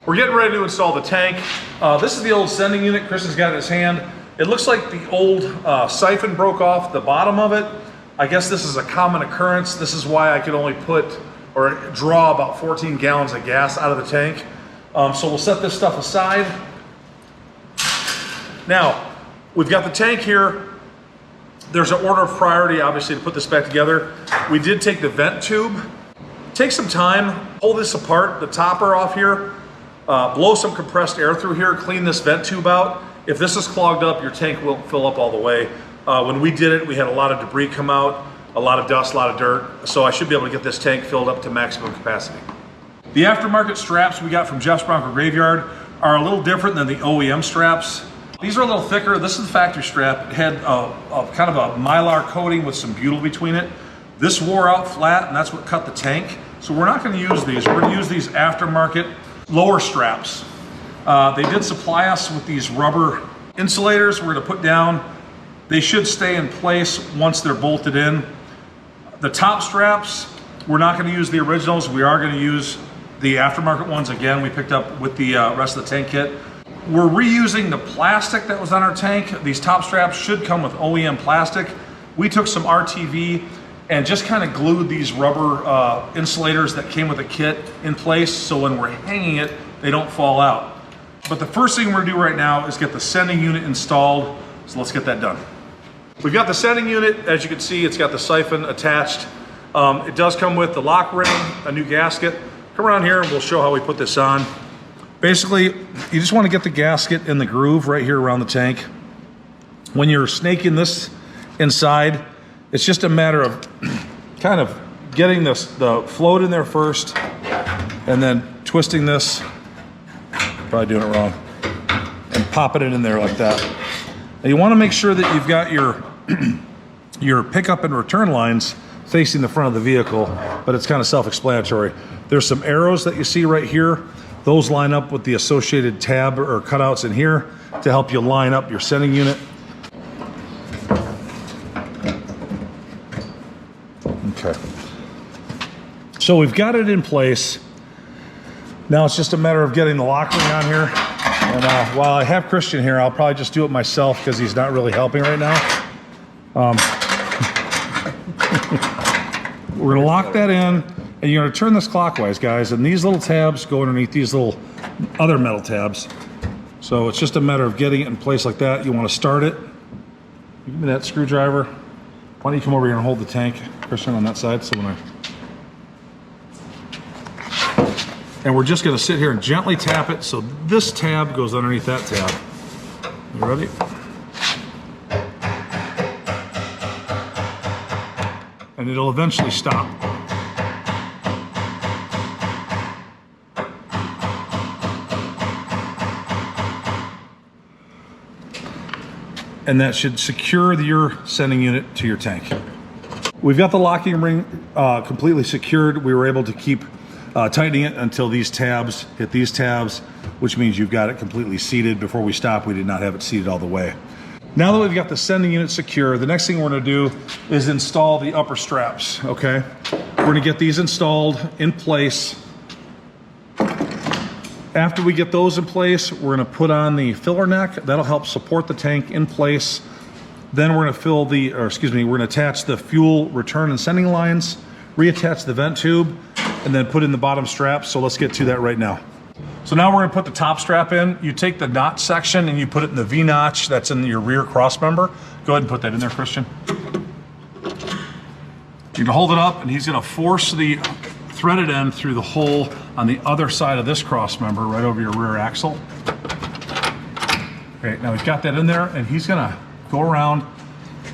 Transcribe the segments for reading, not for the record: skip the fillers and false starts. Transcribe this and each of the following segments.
We're getting ready to install the tank. This is the old sending unit Kristen's got in his hand. It looks like the old siphon broke off the bottom of it. I guess this is a common occurrence. This is why I could only put or draw about 14 gallons of gas out of the tank. So we'll set this stuff aside. Now, we've got the tank here. There's an order of priority, obviously, to put this back together. We did take the vent tube. Take some time, pull this apart, the topper off here, blow some compressed air through here, clean this vent tube out. If this is clogged up, your tank won't fill up all the way. When we did it, we had a lot of debris come out, a lot of dust, a lot of dirt. So I should be able to get this tank filled up to maximum capacity. The aftermarket straps we got from Jeff's Bronco Graveyard are a little different than the OEM straps. These are a little thicker. This is the factory strap. It had kind of a mylar coating with some butyl between it. This wore out flat, and that's what cut the tank. So we're not going to use these. We're going to use these aftermarket lower straps. They did supply us with these rubber insulators we're going to put down. They should stay in place once they're bolted in. The top straps, we're not going to use the originals. We are going to use the aftermarket ones again we picked up with the rest of the tank kit. We're reusing the plastic that was on our tank. These top straps should come with OEM plastic. We took some RTV and just kind of glued these rubber insulators that came with the kit in place so when we're hanging it, they don't fall out. But the first thing we're gonna do right now is get the sending unit installed. So let's get that done. We've got the sending unit. As you can see, it's got the siphon attached. It does come with the lock ring, a new gasket. Come around here and we'll show how we put this on. Basically, you just want to get the gasket in the groove right here around the tank. When you're snaking this inside, it's just a matter of kind of getting the float in there first and then twisting this, probably doing it wrong, and popping it in there like that. And you want to make sure that you've got your pickup and return lines facing the front of the vehicle, but it's kind of self-explanatory. There's some arrows that you see right here. Those line up with the associated tab or cutouts in here to help you line up your sending unit. Okay. So we've got it in place. Now it's just a matter of getting the lock ring on here. And while I have Christian here, I'll probably just do it myself because he's not really helping right now. We're gonna lock that in. And you're gonna turn this clockwise, guys, and these little tabs go underneath these little other metal tabs. So it's just a matter of getting it in place like that. You wanna start it. Give me that screwdriver. Why don't you come over here and hold the tank, Christian, on that side. So when and we're just gonna sit here and gently tap it so this tab goes underneath that tab. You ready? And it'll eventually stop. And that should secure your sending unit to your tank. We've got the locking ring completely secured. We were able to keep tightening it until these tabs hit these tabs, which means you've got it completely seated. Before we stop, we did not have it seated all the way. Now that we've got the sending unit secure, the next thing we're gonna do is install the upper straps, okay? We're gonna get these installed in place. After we get those in place, we're gonna put on the filler neck. That'll help support the tank in place. Then we're gonna attach the fuel return and sending lines, reattach the vent tube, and then put in the bottom straps. So let's get to that right now. So now we're gonna put the top strap in. You take the notch section and you put it in the V-notch that's in your rear cross member. Go ahead and put that in there, Christian. You're gonna hold it up and he's gonna force the threaded end through the hole on the other side of this cross member right over your rear axle. Okay, now we've got that in there and he's gonna go around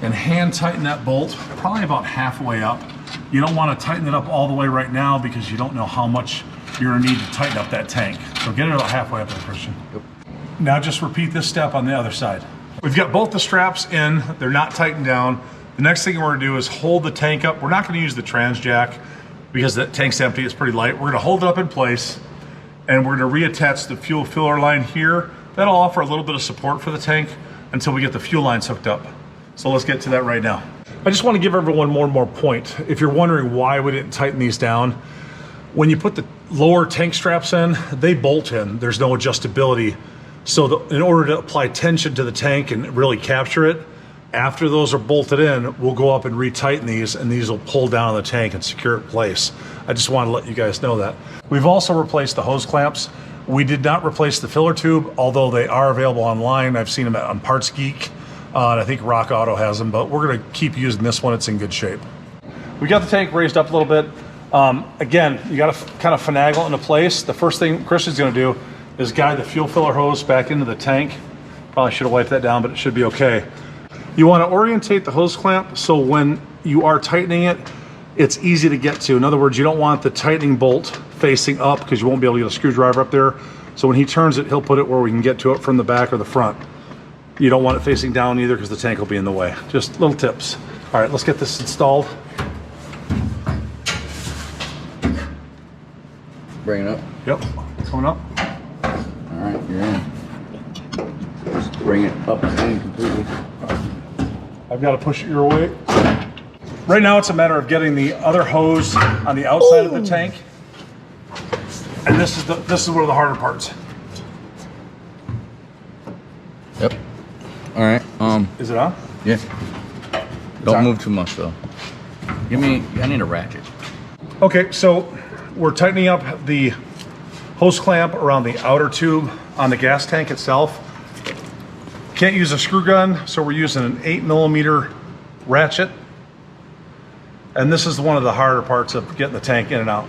and hand tighten that bolt probably about halfway up. You don't want to tighten it up all the way right now because you don't know how much you're gonna need to tighten up that tank. So get it about halfway up there, Christian. Yep. Now just repeat this step on the other side. We've got both the straps in, they're not tightened down. The next thing we're gonna do is hold the tank up. We're not gonna use the trans jack because that tank's empty, it's pretty light. We're gonna hold it up in place and we're gonna reattach the fuel filler line here. That'll offer a little bit of support for the tank until we get the fuel lines hooked up. So let's get to that right now. I just wanna give everyone one more point. If you're wondering why we didn't tighten these down, When you put the lower tank straps in, they bolt in. There's no adjustability. So in order to apply tension to the tank and really capture it, after those are bolted in, we'll go up and retighten these, and these will pull down on the tank and secure it in place. I just want to let you guys know that. We've also replaced the hose clamps. We did not replace the filler tube, although they are available online. I've seen them on Parts Geek, and I think Rock Auto has them, but we're gonna keep using this one. It's in good shape. We got the tank raised up a little bit. Again, you gotta kind of finagle it into place. The first thing Christian's gonna do is guide the fuel filler hose back into the tank. Probably should have wiped that down, but it should be okay. You want to orientate the hose clamp so when you are tightening it, it's easy to get to. In other words, you don't want the tightening bolt facing up because you won't be able to get a screwdriver up there. So when he turns it, he'll put it where we can get to it from the back or the front. You don't want it facing down either because the tank will be in the way. Just little tips. All right, let's get this installed. Bring it up. Yep, coming up. All right, you're in. Just bring it up and completely. I've got to push it your way. Right now it's a matter of getting the other hose on the outside of the tank. And this is one of the harder parts. Yep. All right. Is it on? Yeah. Don't move too much though. I need a ratchet. Okay, so we're tightening up the hose clamp around the outer tube on the gas tank itself. Can't use a screw gun, so we're using an 8mm ratchet. And this is one of the harder parts of getting the tank in and out.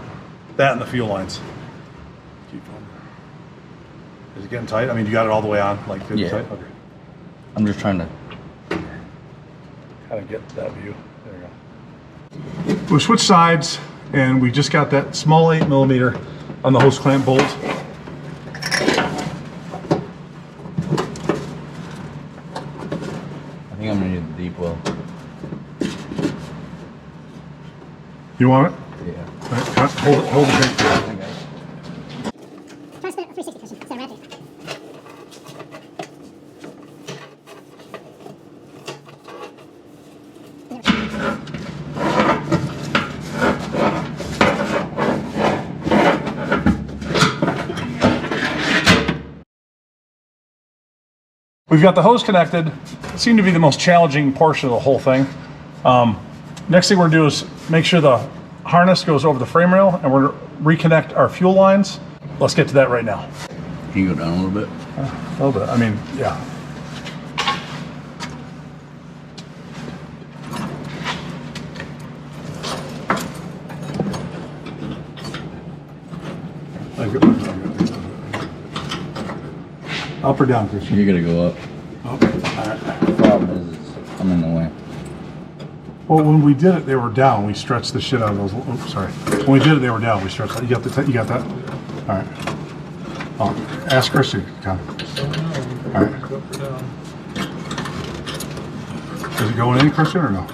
That and the fuel lines. Keep going. Is it getting tight? I mean, you got it all the way on, like yeah. Tight? Okay. I'm just trying to kind of get that view. There you go. We switch sides, and we just got that small 8mm on the hose clamp bolt. I think I'm gonna need the deep well. You want it? Yeah. All right, hold the tank there. Try to spin it a 360 cushion instead of RearTank. We've got the hose connected. It seemed to be the most challenging portion of the whole thing. Next thing we're gonna do is make sure the harness goes over the frame rail, and we're gonna reconnect our fuel lines. Let's get to that right now. Can you go down a little bit? A little bit, I mean, yeah. Up or down, Christian? You're gonna go up. Up. All right. The problem is I'm in the way. Well, when we did it, they were down. We stretched the shit out of those. Oops, sorry. When we did it, they were down. We stretched. You got the. You got that? All right. Oh, ask Christian. All right. Is it going in, Christian, or no?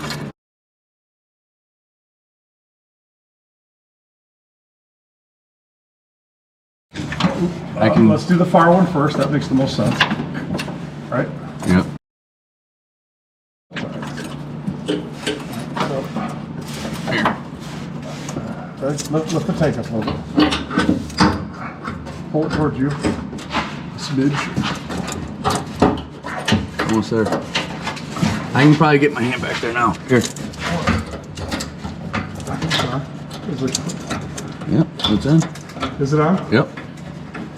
Let's do the far one first. That makes the most sense, right? Yep. Lift the tank up a little bit. Pull it towards you. A smidge. Almost there. I can probably get my hand back there now. Here. Yep, it's in. Is it on? Yep.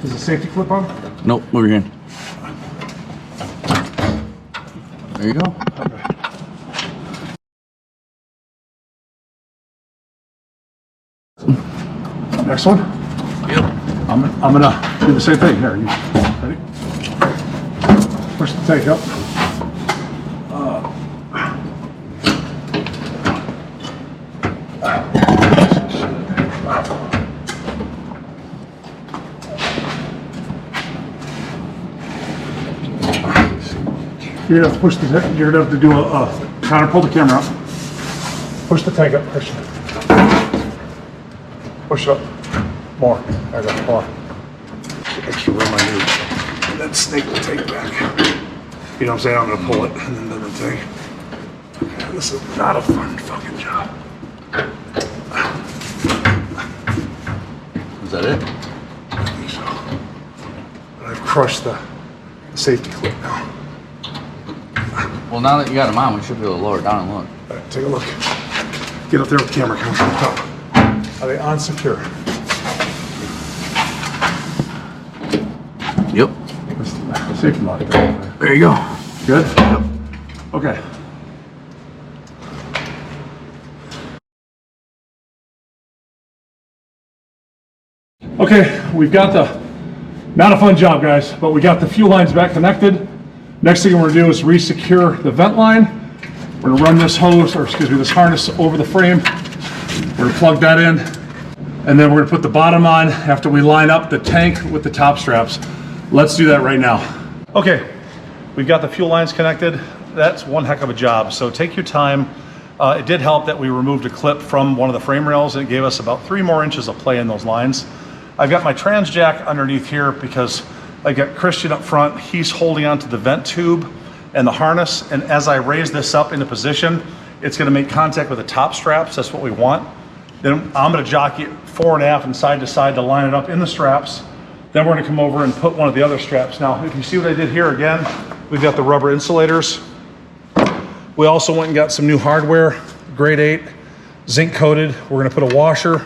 Is the safety clip on? Nope, move your hand. There you go. Okay. Next one? Yep. I'm gonna do the same thing. Here, you ready? Push the tank up. You're gonna have to push the. You're gonna have to do a counter. Pull the camera up. Push the tank up. Push it. Push it up. More. There you go. More. Extra room I need. And then snake the tank back. You know what I'm saying? I'm gonna pull it and then the tank. This is not a fun fucking job. that it? I think so. And I've crushed the safety clip now. Well, now that you got them on, we should be able to lower it down and look. All right, take a look. Get up there with the camera. Are they on secure? Yep. Safety lock there. There you go. Good? Yep. Okay. Okay, we've got not a fun job, guys, but we got the fuel lines back connected. Next thing we're gonna do is re-secure the vent line. We're gonna run this hose, or excuse me, this harness over the frame. We're gonna plug that in, and then we're gonna put the bottom on after we line up the tank with the top straps. Let's do that right now. Okay, we've got the fuel lines connected. That's one heck of a job, so take your time. It did help that we removed a clip from one of the frame rails, and it gave us about 3 more inches of play in those lines. I've got my trans jack underneath here because I got Christian up front. He's holding onto the vent tube and the harness, and as I raise this up into position, it's gonna make contact with the top straps. That's what we want. Then I'm gonna jockey it fore and aft and side to side to line it up in the straps. Then we're gonna come over and put one of the other straps. Now, if you see what I did here again, we've got the rubber insulators. We also went and got some new hardware, grade 8, zinc coated. We're gonna put a washer.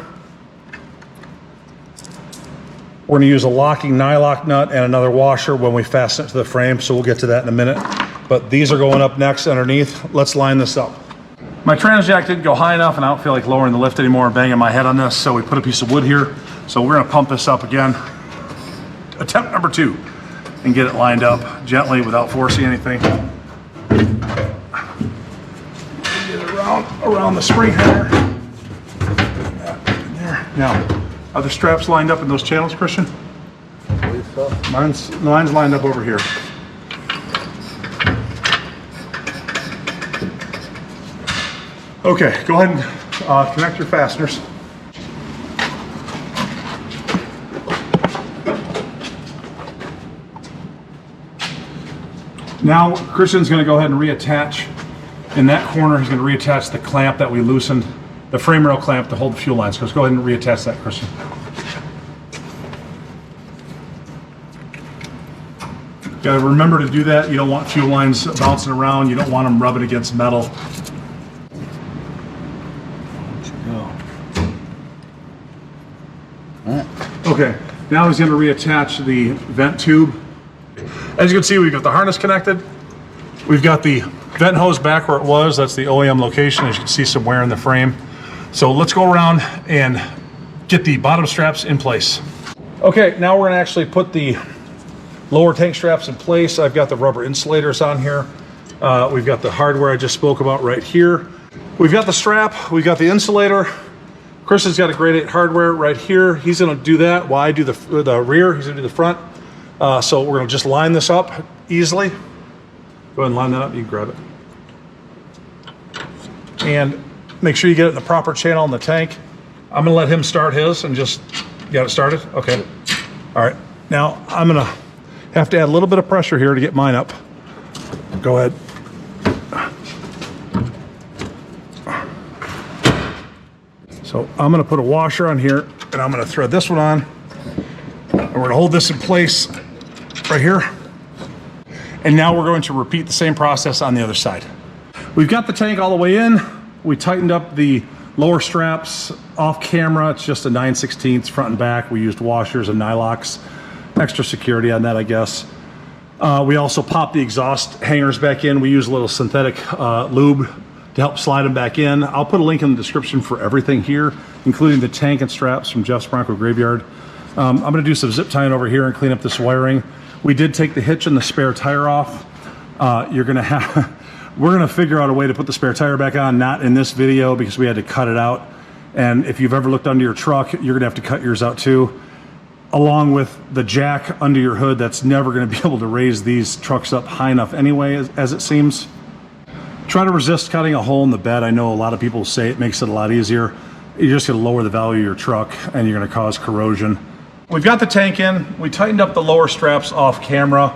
We're gonna use a locking nylock nut and another washer when we fasten it to the frame, so we'll get to that in a minute. But these are going up next underneath. Let's line this up. My trans jack didn't go high enough, and I don't feel like lowering the lift anymore and banging my head on this, so we put a piece of wood here. So we're gonna pump this up again. Attempt number 2, and get it lined up gently without forcing anything. Get it around the spring header. There. Now, are the straps lined up in those channels, Christian? I believe so. Mine's lined up over here. Okay, go ahead and connect your fasteners. Now, Christian's gonna go ahead and reattach. In that corner, he's gonna reattach the clamp that we loosened, the frame rail clamp to hold the fuel lines. So let's go ahead and reattach that, Christian. Gotta remember to do that. You don't want fuel lines bouncing around. You don't want them rubbing against metal. Okay, now he's going to reattach the vent tube. As you can see, we've got the harness connected. We've got the vent hose back where it was. That's the OEM location. As you can see, some wear in the frame. So let's go around and get the bottom straps in place. Okay, now we're going to actually put the lower tank straps in place. I've got the rubber insulators on here. We've got the hardware I just spoke about right here. We've got the strap. We've got the insulator. Chris has got a grade 8 hardware right here. He's gonna do that while I do the rear. He's gonna do the front. So we're gonna just line this up easily. Go ahead and line that up, you can grab it. And make sure you get it in the proper channel in the tank. I'm gonna let him start his and just, got it started? Okay. All right, now I'm gonna have to add a little bit of pressure here to get mine up. Go ahead. So I'm gonna put a washer on here, and I'm gonna thread this one on, and we're gonna hold this in place right here. And now we're going to repeat the same process on the other side. We've got the tank all the way in. We tightened up the lower straps off camera. It's just a 9/16 front and back. We used washers and nylocks. Extra security on that, I guess. We also popped the exhaust hangers back in. We use a little synthetic lube to help slide them back in. I'll put a link in the description for everything here, including the tank and straps from Jeff's Bronco Graveyard. I'm gonna do some zip tying over here and clean up this wiring. We did take the hitch and the spare tire off. We're gonna figure out a way to put the spare tire back on, not in this video because we had to cut it out. And if you've ever looked under your truck, you're gonna have to cut yours out too. Along with the jack under your hood, that's never gonna be able to raise these trucks up high enough anyway, as it seems. Try to resist cutting a hole in the bed. I know a lot of people say it makes it a lot easier. You're just gonna lower the value of your truck and you're gonna cause corrosion. We've got the tank in. We tightened up the lower straps off camera.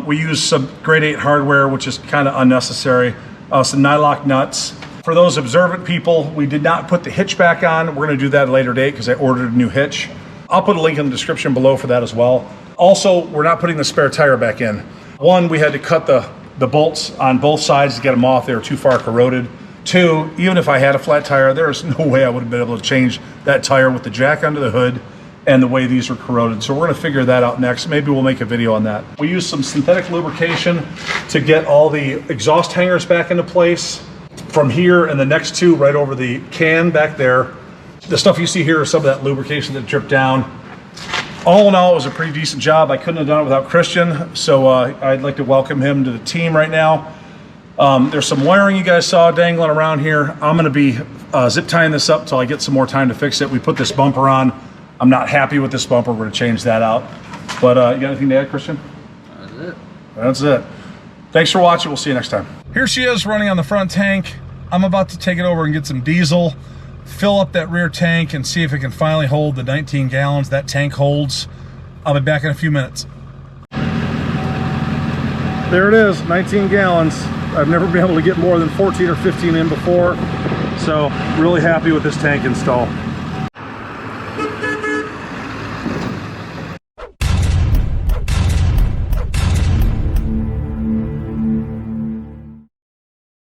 We used some grade 8 hardware, which is kind of unnecessary. Some nylock nuts. For those observant people, we did not put the hitch back on. We're gonna do that at a later date because I ordered a new hitch. I'll put a link in the description below for that as well. Also, we're not putting the spare tire back in. One, we had to cut the bolts on both sides to get them off. They were too far corroded. Two, even if I had a flat tire, there's no way I would have been able to change that tire with the jack under the hood and the way these were corroded. So we're gonna figure that out next. Maybe we'll make a video on that. We used some synthetic lubrication to get all the exhaust hangers back into place from here, and the next two right over the can back there. The stuff you see here is some of that lubrication that dripped down. All in all, it was a pretty decent job. I couldn't have done it without Christian, so I'd like to welcome him to the team right now. There's some wiring you guys saw dangling around here. I'm gonna be zip tying this up until I get some more time to fix it. We put this bumper on. I'm not happy with this bumper. We're gonna change that out. But you got anything to add, Christian? That's it. That's it. Thanks for watching. We'll see you next time. Here she is running on the front tank. I'm about to take it over and get some diesel, fill up that rear tank, and see if it can finally hold the 19 gallons that tank holds. I'll be back in a few minutes. There it is, 19 gallons. I've never been able to get more than 14 or 15 in before, so really happy with this tank install.